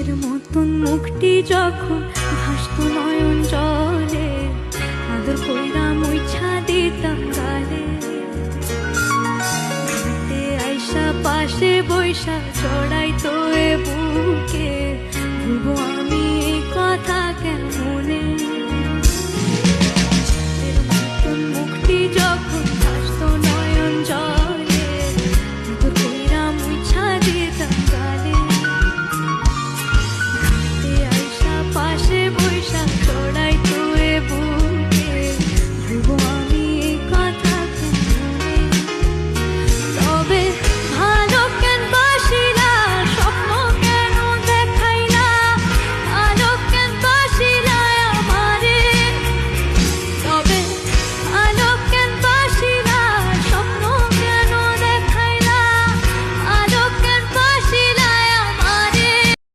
হাসির মতন মুখটি যখন ভাসতো নয়ন জলে, আদর কইরা মুইছা দিতাম গালে। আইসা পাশে বৈশা জড়াইতো এ বুক,